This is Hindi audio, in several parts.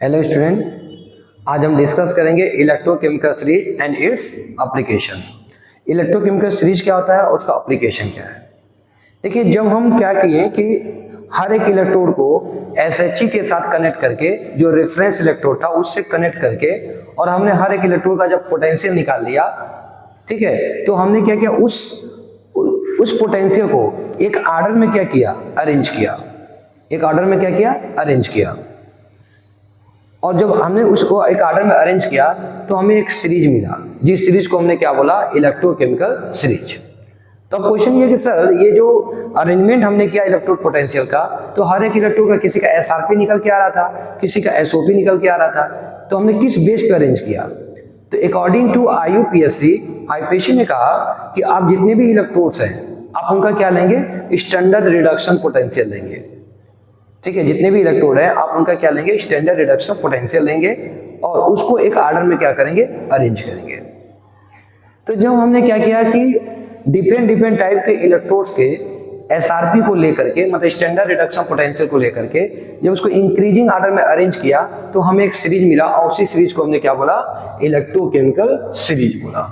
हेलो स्टूडेंट, आज हम डिस्कस करेंगे electrochemical series and its application. Electrochemical series क्या होता है और उसका एप्लीकेशन क्या है। देखिए, जब हम क्या किए कि हर एक इलेक्ट्रोड को SHE के साथ कनेक्ट करके, जो रेफरेंस इलेक्ट्रोड था उससे कनेक्ट करके, और हमने हर एक इलेक्ट्रोड का जब पोटेंशियल निकाल लिया, ठीक है, तो हमने क्या किया, उस पोटेंशियल को एक आर्डर में क्या किया, अरेंज किया। एक आर्डर में क्या किया, अरेंज किया। और जब हमने उसको एक आर्डर में अरेंज किया तो हमें एक सीरीज मिला, जिस सीरीज को हमने क्या बोला, इलेक्ट्रोकेमिकल सीरीज। तो अब क्वेश्चन ये कि सर, ये जो अरेंजमेंट हमने किया इलेक्ट्रोड पोटेंशियल का, तो हर एक इलेक्ट्रोड का किसी का SRP निकल के आ रहा था, किसी का SOP निकल के आ रहा था। तो हमने किस बेस पे अरेंज किया? तो अकॉर्डिंग टू IUPAC ने कहा कि आप जितने भी इलेक्ट्रोड्स हैं, आप उनका क्या लेंगे, स्टैंडर्ड रिडक्शन पोटेंशियल लेंगे। ठीक है, जितने भी इलेक्ट्रोड है आप उनका क्या लेंगे, स्टैंडर्ड रिडक्शन पोटेंशियल लेंगे, और उसको एक आर्डर में क्या करेंगे, अरेंज करेंगे। तो जब हमने क्या किया कि डिफरेंट टाइप के इलेक्ट्रोड्स के SRP को लेकर के, मतलब स्टैंडर्ड रिडक्शन पोटेंशियल को लेकर के, जब उसको इंक्रीजिंग आर्डर में अरेंज किया तो हमें एक सीरीज मिला, और उसी सीरीज को हमने क्या बोला, इलेक्ट्रोकेमिकल सीरीज बोला।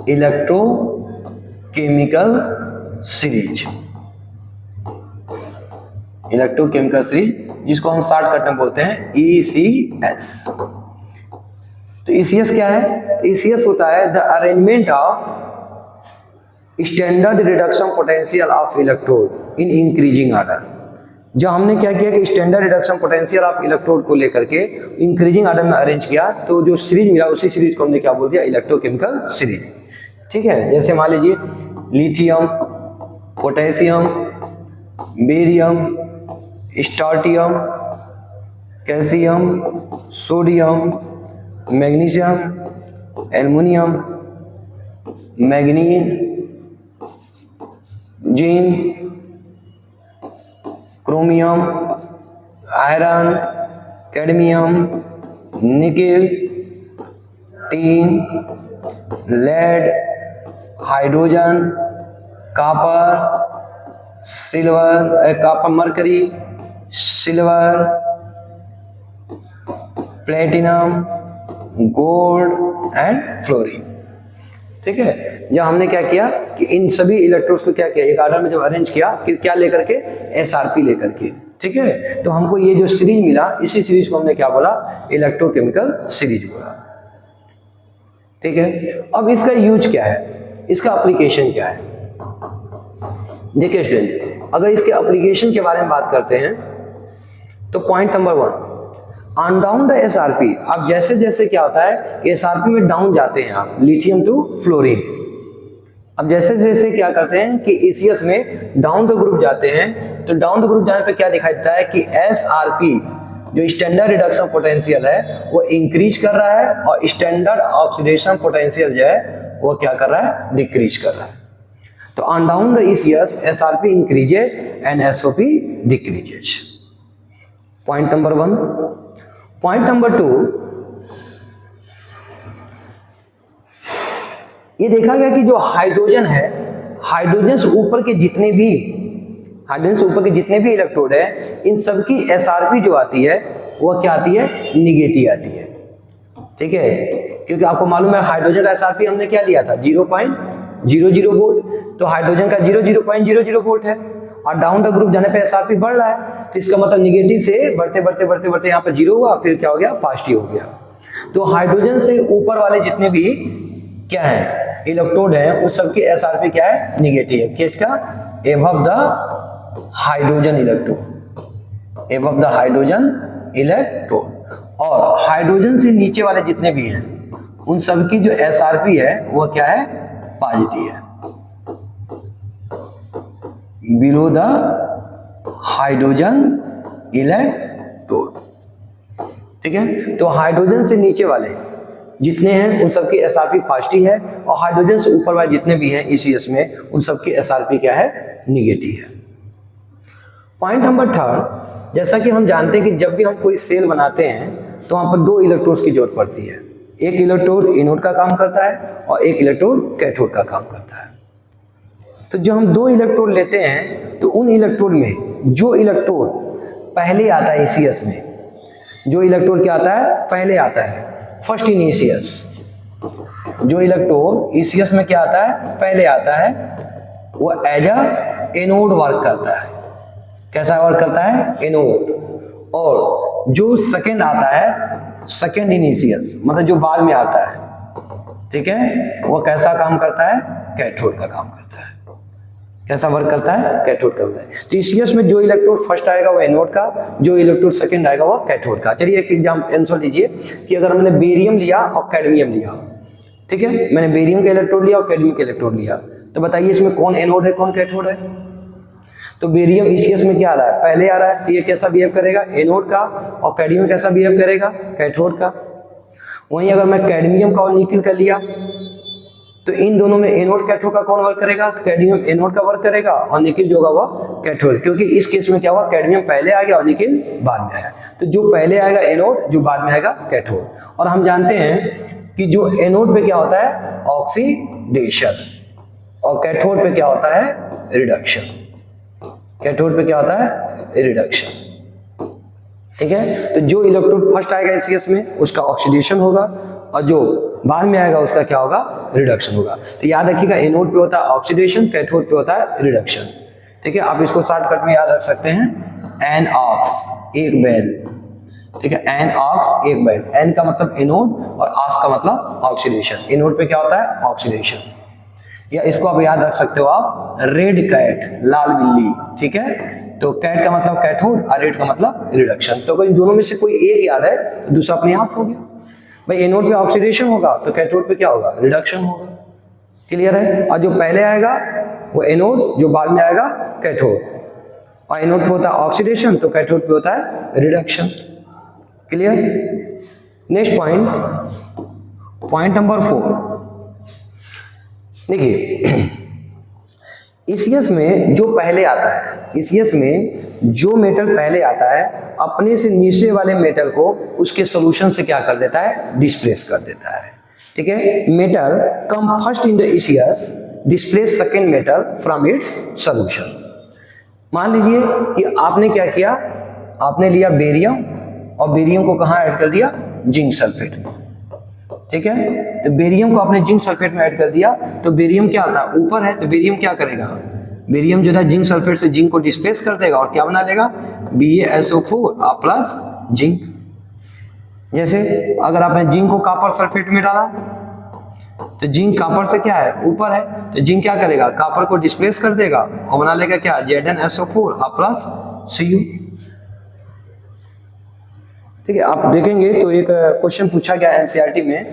इलेक्ट्रोकेमिकल सीरीज, इलेक्ट्रोकेमिकल सीरीज, जिसको हम शॉर्टकट में बोलते हैं ECS। तो ECS क्या है? ECS होता है the arrangement of standard reduction potential of electrode in increasing order. जब हमने क्या किया कि standard reduction potential of electrode को लेकर के इंक्रीजिंग आर्डर में अरेंज किया, तो जो सीरीज मिला उसी सीरीज को हमने क्या बोल दिया, इलेक्ट्रोकेमिकल सीरीज। ठीक है, जैसे मान लीजिए lithium, potassium, barium, strontium, calcium, sodium, magnesium, aluminium, manganese, zinc, chromium, iron, cadmium, nickel, tin, lead, hydrogen, copper, mercury, silver, platinum, gold and fluorine. ठीक है, जब हमने क्या किया कि इन सभी इलेक्ट्रोड्स को क्या किया, एक आर्डर में जब अरेंज किया कि क्या लेकर के, SRP लेकर के। ठीक है, तो हमको ये जो सीरीज मिला, इसी सीरीज को हमने क्या बोला, इलेक्ट्रोकेमिकल सीरीज बोला। ठीक है, अब इसका यूज क्या है, इसका एप्लीकेशन क्या है? देखिए स्टूडेंट, अगर इसके एप्लीकेशन के बारे में बात करते हैं तो point number 1, on down the SRP। अब जैसे जैसे क्या होता है कि SRP में डाउन जाते हैं आप, लिथियम टू फ्लोरीन। अब जैसे जैसे क्या करते हैं कि ECS में डाउन द ग्रुप जाते हैं, तो डाउन द ग्रुप जाने पे क्या दिखाई देता है कि SRP जो स्टैंडर्ड रिडक्शन पोटेंशियल है वो इंक्रीज कर रहा है, और स्टैंडर्ड ऑक्सीडेशन पोटेंशियल जो है वो क्या कर रहा है, डिक्रीज कर रहा है। तो on down the ECS SRP increases and SOP decreases. Point number 1। Point number 2, ये देखा गया कि जो हाइड्रोजन है, हाइड्रोजन से ऊपर के जितने भी इलेक्ट्रोड है, इन सबकी SRP जो आती है वो क्या आती है, निगेटिव आती है। ठीक है, क्योंकि आपको मालूम है हाइड्रोजन का SRP हमने क्या दिया था, 0.00 वोल्ट। तो हाइड्रोजन का 0.00 वोल्ट है, और डाउन द ग्रुप जाने पे SRP बढ़ रहा है, तो इसका मतलब निगेटिव से बढ़ते यहाँ पे 0 हुआ, फिर क्या हो गया, पॉजिटिव हो गया। तो हाइड्रोजन से ऊपर वाले जितने भी क्या है इलेक्ट्रोड है, उस सबकी SRP क्या है, निगेटिव है। किसका, above the hydrogen electrode, above the hydrogen electrode. और हाइड्रोजन से नीचे वाले जितने भी हैं उन सबकी जो SRP है वो क्या है, पॉजिटिव है, बिलो द हाइड्रोजन इलेक्ट्रोड। ठीक है, तो हाइड्रोजन से नीचे वाले जितने हैं उन सबकी SRP पॉजिटिव है, और हाइड्रोजन से ऊपर वाले जितने भी हैं ECS में उन सबकी SRP क्या है, निगेटिव है। पॉइंट नंबर 3, जैसा कि हम जानते हैं कि जब भी हम कोई सेल बनाते हैं तो वहाँ पर 2 इलेक्ट्रोड्स की जरूरत पड़ती है। एक इलेक्ट्रोड एनोड का काम करता है और एक इलेक्ट्रोड कैथोड का काम करता है। तो जब हम 2 इलेक्ट्रोड लेते हैं तो उन इलेक्ट्रोड में जो इलेक्ट्रोड पहले आता है ECS में, जो इलेक्ट्रोड क्या आता है, पहले आता है, फर्स्ट इन ईसीएस। जो इलेक्ट्रोड ईसीएस में क्या आता है, पहले आता है, वो एज अ एनोड वर्क करता है। कैसा वर्क करता है, एनोड। और जो सेकंड आता है, सेकंड इन ईसीएस, मतलब जो बाद में आता है, ठीक है, वो कैसा काम करता है, कैथोड का काम करता है। कैसा वर्क करता है, कैथोड करता है। तो ईसीएस में जो इलेक्ट्रोड फर्स्ट आएगा वो एनोड का, जो इलेक्ट्रोड सेकंड आएगा वो कैथोड का। चलिए एक एग्जांपल आंसर लीजिए कि अगर मैंने बेरियम लिया और कैडमियम लिया, ठीक है, मैंने बेरियम का इलेक्ट्रोड लिया और कैडमियम का इलेक्ट्रोड लिया, तो बताइए इसमें कौन एनोड है कौन कैथोड है। तो बेरियम ईसीएस में क्या आ रहा है, पहले आ रहा है, तो ये कैसा बिहेव करेगा, एनोड का, और कैडमियम कैसा बिहेव करेगा, कैथोड का। वहीं अगर मैं कैडमियम का और निकल का लिया, तो इन दोनों में एनोड कैथोड का कौन वर्क करेगा, कैडमियम एनोड का वर्क करेगा और निकल जो होगा वो कैथोड, क्योंकि इस केस में क्या हुआ, कैडमियम पहले आ गया और निकल बाद में आया। तो जो पहले आएगा एनोड, जो बाद में आएगा कैथोड। और हम जानते हैं कि जो एनोड पे क्या होता है, ऑक्सीडेशन, और कैथोड पे क्या होता है, रिडक्शन। कैथोड पे क्या होता है, रिडक्शन, ठीक है। तो जो इलेक्ट्रोड फर्स्ट आएगा ईसीएस में उसका ऑक्सीडेशन होगा, और जो बाद में आएगा उसका क्या होगा, रिडक्शन होगा। तो याद रखिएगा, एनोड पे होता है ऑक्सीडेशन, कैथोड पे होता है रिडक्शन, ठीक है। आप इसको शॉर्टकट में याद रख सकते हैं, एन ऑक्स एक बैल, ठीक है, एन ऑक्स एक बैल। एन का मतलब एनोड और ऑक्स का मतलब ऑक्सीडेशन। एनोड पे क्या होता है, ऑक्सीडेशन। या इसको आप याद रख सकते हो आप, रेड कैट, लाल बिल्ली, ठीक है। तो कैट का मतलब कैथोड और रेड का मतलब रिडक्शन। तो अगर इन दोनों में से कोई एक याद है तो दूसरा अपने आप हो गया। भाई एनोड पे ऑक्सीडेशन होगा तो कैथोड पे क्या होगा, रिडक्शन होगा। क्लियर है। और जो पहले आएगा वो एनोड, जो बाद में आएगा कैथोड। और एनोड पे होता है ऑक्सीडेशन तो कैथोड पे होता है reduction. Clear. Next point, point number 4। देखिए ईसीएस में जो पहले आता है, ईसीएस में जो मेटल पहले आता है अपने से नीचे वाले मेटल को उसके सॉल्यूशन से क्या कर देता है, डिस्प्लेस कर देता है, ठीक है। Metal come first in the ECS displace second metal from its solution. मान लीजिए कि आपने क्या किया, आपने लिया बेरियम और बेरियम को कहाँ ऐड कर दिया, जिंक सल्फेट में, ठीक है। तो बेरियम को आपने जिंक सल्फेट में ऐड कर दिया तो बेरियम क्या होता है, ऊपर है, तो बेरियम क्या करेगा, बेरियम जो है जिंक सल्फेट से जिंक को डिस्प्लेस कर देगा और क्या बना देगा, BaSO4 प्लस जिंक। जैसे अगर आपने जिंक को कॉपर सल्फेट में डाला तो जिंक कॉपर से क्या है, ऊपर है, तो जिंक क्या करेगा, कॉपर को डिस्प्लेस कर देगा और बना लेगा क्या, ZnSO4 प्लस Cu। ठीक है। आप देखेंगे तो एक क्वेश्चन पूछा गया एनसीईआरटी में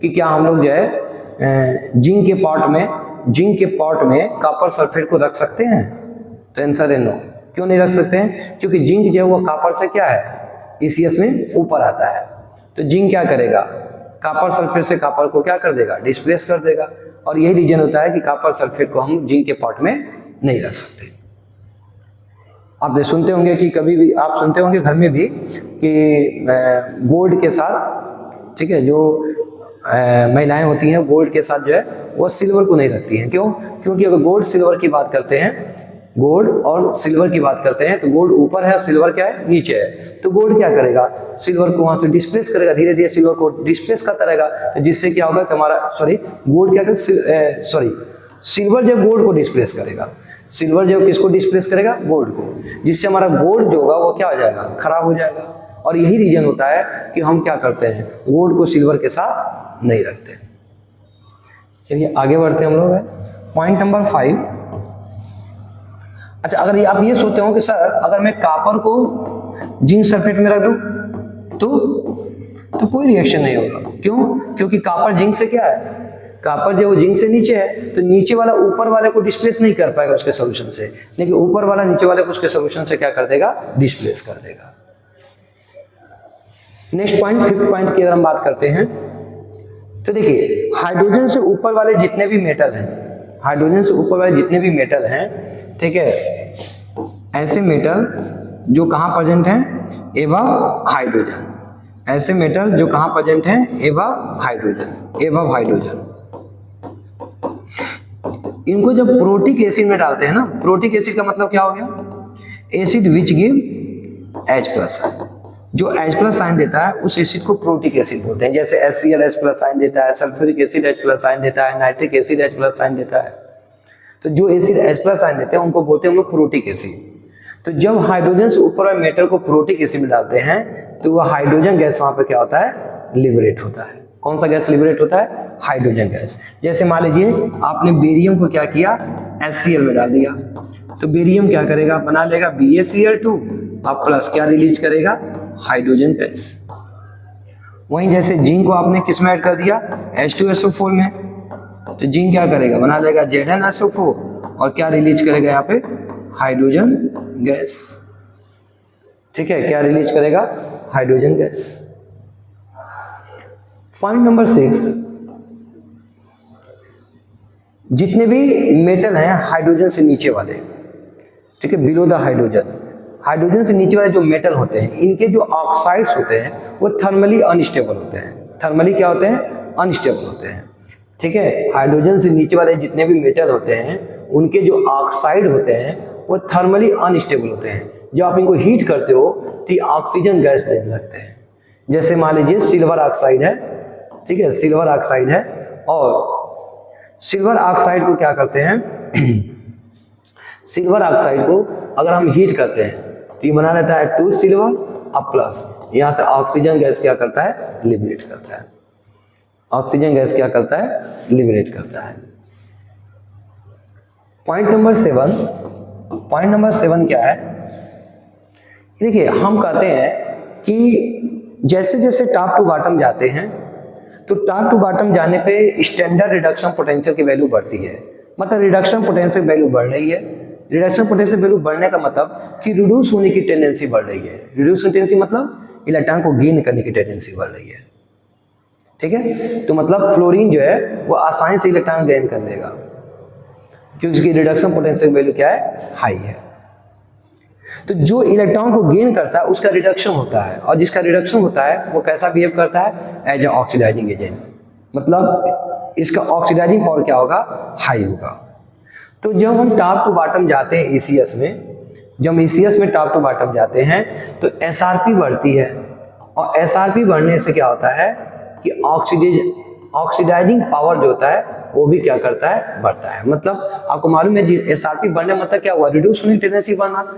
कि क्या हम लोग जो है जिंक के पॉट में कॉपर सल्फेट को रख सकते हैं, तो आंसर है नो। क्यों नहीं रख सकते हैं, क्योंकि जिंक जो है वो कॉपर से क्या है, ईसीएस में ऊपर आता है। तो जिंक क्या करेगा, कॉपर सल्फेट से कॉपर को क्या कर देगा, डिस्प्लेस कर देगा। और यही रीजन होता है कि कॉपर सल्फेट को हम जिंक के पॉट में नहीं रख सकते। आप सुनते होंगे कि कभी भी आप सुनते होंगे घर में भी कि गोल्ड के साथ, ठीक है, जो महिलाएं होती हैं गोल्ड के साथ जो है वो सिल्वर को नहीं रखती हैं। क्यों, क्योंकि अगर गोल्ड सिल्वर की बात करते हैं, गोल्ड और सिल्वर की बात करते हैं तो गोल्ड ऊपर है, सिल्वर क्या है, नीचे है। तो गोल्ड क्या करेगा, सिल्वर को वहां से डिस्प्लेस करेगा, धीरे धीरे सिल्वर को डिस्प्लेस करता रहेगा। तो जिससे क्या होगा कि हमारा गोल्ड क्या करेगा, सिल्वर जो गोल्ड को डिस्प्लेस करेगा, सिल्वर जो किसको डिस्प्लेस करेगा, गोल्ड को, जिससे हमारा गोल्ड जो होगा वो क्या हो जाएगा, खराब हो जाएगा। और यही रीजन होता है कि हम क्या करते हैं, गोल्ड को सिल्वर के साथ नहीं रखते। चलिए आगे बढ़ते हैं हम लोग। Point number 5। अच्छा, अगर आप ये सोचते हो कि सर अगर मैं कॉपर को जिंक सल्फेट में रख दूं तो कोई रिएक्शन नहीं होगा। क्यों, क्योंकि कॉपर जिंक से क्या है, कॉपर जो जिंक से नीचे है, तो नीचे वाला ऊपर वाले को डिस्प्लेस नहीं कर पाएगा उसके सॉल्यूशन से, लेकिन ऊपर वाला नीचे वाले को उसके सॉल्यूशन से क्या कर देगा, डिस्प्लेस कर देगा। नेक्स्ट पॉइंट, 5th पॉइंट की अगर हम बात करते हैं तो देखिए हाइड्रोजन से ऊपर वाले जितने भी मेटल हैं, हाइड्रोजन से ऊपर वाले जितने भी मेटल हैं, ठीक है, ऐसे मेटल जो कहाँ प्रेजेंट हैं, एबव हाइड्रोजन, ऐसे मेटल जो कहाँ प्रेजेंट हैं, एबव हाइड्रोजन, एबव हाइड्रोजन। इनको जब प्रोटिक एसिड में डालते हैं ना, प्रोटिक एसिड का मतलब क्या हो गया, एसिड विच गिव H+, जो H+ साइन देता है उस एसिड को प्रोटिक एसिड बोलते हैं। जैसे HCl H+ साइन देता है, सल्फ्यूरिक एसिड H+ साइन देता है, नाइट्रिक एसिड H+ साइन देता है। तो जो एसिड H+ साइन देते हैं उनको बोलते हैं हम लोग प्रोटिक एसिड। तो जब हाइड्रोजन से ऊपर वाले मेटल को प्रोटिक एसिड में डालते हैं तो वह हाइड्रोजन गैस वहां पर क्या होता है, लिबरेट होता है। कौन सा गैस लिबरेट होता है, हाइड्रोजन गैस। जैसे मान लीजिए आपने बेरियम को क्या किया, HCl में डाल दिया, तो बेरियम क्या करेगा, बना लेगा BaCl2 और प्लस क्या रिलीज करेगा, हाइड्रोजन गैस। वहीं जैसे जिंक को आपने किस में ऐड कर दिया, H2SO4 में, तो जिंक क्या करेगा, बना लेगा ZnSO4 और क्या रिलीज करेगा यहाँ पे, हाइड्रोजन गैस। ठीक है, क्या रिलीज करेगा, हाइड्रोजन गैस। पॉइंट नंबर 6, जितने भी मेटल हैं हाइड्रोजन से नीचे वाले, ठीक है, बिलो द हाइड्रोजन, हाइड्रोजन से नीचे वाले जो मेटल होते हैं इनके जो ऑक्साइड्स होते हैं वो थर्मली अनस्टेबल होते हैं। थर्मली क्या होते हैं, अनस्टेबल होते हैं। ठीक है, हाइड्रोजन से नीचे वाले जितने भी मेटल होते हैं उनके जो ऑक्साइड होते हैं वो थर्मली अनस्टेबल होते हैं। जब आप इनको हीट करते हो तो ऑक्सीजन गैस देने लगते हैं। जैसे मान लीजिए सिल्वर ऑक्साइड है, ठीक है, सिल्वर ऑक्साइड है, और सिल्वर ऑक्साइड को क्या करते हैं सिल्वर ऑक्साइड को अगर हम हीट करते हैं तो ये बना लेता है 2 सिल्वर और प्लस यहाँ से ऑक्सीजन गैस क्या करता है, लिबरेट करता है। ऑक्सीजन गैस क्या करता है, लिबरेट करता है। पॉइंट नंबर 7, पॉइंट नंबर 7 क्या है, देखिए हम कहते हैं कि जैसे जैसे टॉप टू बॉटम जाते हैं तो टॉप टू बॉटम जाने पे स्टैंडर्ड रिडक्शन पोटेंशियल की वैल्यू बढ़ती है। मतलब रिडक्शन पोटेंशियल वैल्यू बढ़ रही है। रिडक्शन पोटेंशियल वैल्यू बढ़ने का मतलब कि रिड्यूस होने की टेंडेंसी बढ़ रही है। रिड्यूस टेंडेंसी मतलब इलेक्ट्रॉन को गेन करने की टेंडेंसी बढ़ रही है। ठीक है, तो मतलब फ्लोरीन जो है वो आसानी से इलेक्ट्रॉन गेन कर लेगा क्योंकि उसकी रिडक्शन पोटेंशियल वैल्यू क्या है, हाई है। तो जो इलेक्ट्रॉन को गेन करता है उसका रिडक्शन होता है, और जिसका रिडक्शन होता है वो कैसा बिहेव करता है, एज ए ऑक्सीडाइजिंग एजेंट। मतलब इसका ऑक्सीडाइजिंग पावर क्या होगा, हाई होगा। तो जब हम टॉप टू बॉटम जाते हैं ECS में, जब हम ECS में टॉप टू बॉटम जाते हैं तो SRP बढ़ती है, और SRP बढ़ने से क्या होता है कि ऑक्सीडाइजिंग पावर जो होता है वो भी क्या करता है, बढ़ता है। मतलब आपको मालूम है SRP बढ़ने मतलब क्या हुआ, रिड्यूस होने की टेंडेंसी बढ़ना,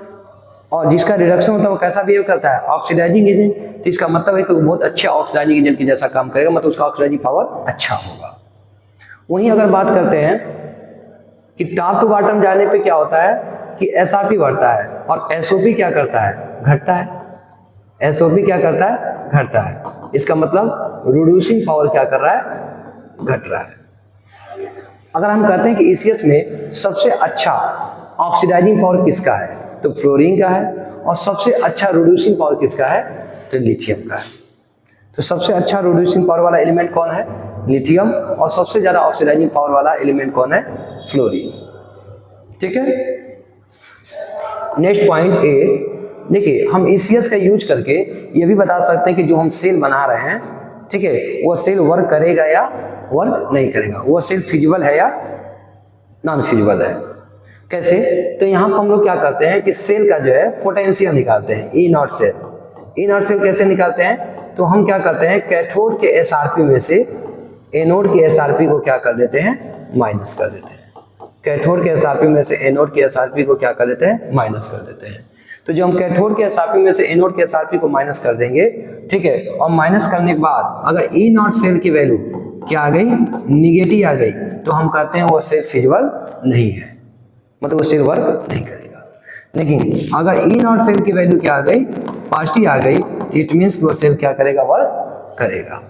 और जिसका रिडक्शन होता है वो कैसा बिहेव करता है, ऑक्सीडाइजिंग एजेंट। तो इसका मतलब है कि वो बहुत अच्छे ऑक्सीडाइजिंग एजेंट की जैसा काम करेगा, मतलब उसका ऑक्सीडाइजिंग पावर अच्छा होगा। वहीं अगर बात करते हैं कि टॉप टू बॉटम जाने पे क्या होता है कि SRP बढ़ता है और SOP क्या करता है, घटता है। SOP क्या करता है, घटता है। इसका मतलब रिड्यूसिंग पावर क्या कर रहा है, घट रहा है। अगर हम कहते हैं कि ECS में सबसे अच्छा ऑक्सीडाइजिंग पावर किसका है, तो फ्लोरीन का है, और सबसे अच्छा रिड्यूसिंग पावर किसका है, तो लिथियम का है। तो सबसे अच्छा रिड्यूसिंग पावर वाला एलिमेंट कौन है, लिथियम, और सबसे ज़्यादा ऑक्सीडाइजिंग पावर वाला एलिमेंट कौन है, फ्लोरीन। ठीक है, नेक्स्ट पॉइंट 8, देखिए हम ECS का यूज करके ये भी बता सकते हैं कि जो हम सेल बना रहे हैं, ठीक है, वो सेल वर्क करेगा या वर्क नहीं करेगा, वो सेल फिजिबल है या नॉन फिजिबल है। कैसे, तो यहाँ पर हम लोग क्या करते हैं कि सेल का जो है पोटेंशियल निकालते हैं, E0 सेल। E0 सेल कैसे निकालते हैं, तो हम क्या करते हैं कैथोड के SRP में से एनोड के SRP को क्या कर देते हैं, माइनस कर देते हैं। कैथोड के SRP में से एनोड के SRP को क्या कर देते हैं, माइनस कर देते हैं। तो जो हम कैथोड के SRP में से एनोड के SRP को माइनस कर देंगे, ठीक है, और माइनस करने के बाद अगर E0 सेल की वैल्यू क्या आ गई, निगेटिव आ गई, तो हम कहते हैं वो सेल फिजिबल नहीं है, मतलब वो सेल वर्क नहीं करेगा। लेकिन अगर E0 सेल की वैल्यू क्या आ गई, पॉजिटिव आ गई, इट मीन्स वो सेल क्या करेगा, वर्क करेगा।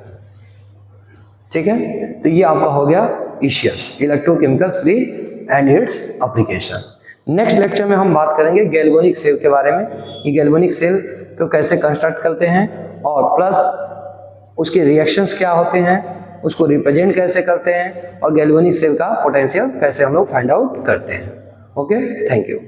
ठीक है, तो ये आपका हो गया ECS, electrochemical series and its application. Next lecture में हम बात करेंगे गैल्वेनिक सेल के बारे में, कि गैल्वेनिक सेल को कैसे कंस्ट्रक्ट करते हैं, और प्लस उसके रिएक्शंस क्या होते हैं, उसको रिप्रेजेंट कैसे करते हैं, और गैल्वेनिक सेल का पोटेंशियल कैसे हम लोग फाइंड आउट करते हैं। Okay, thank you.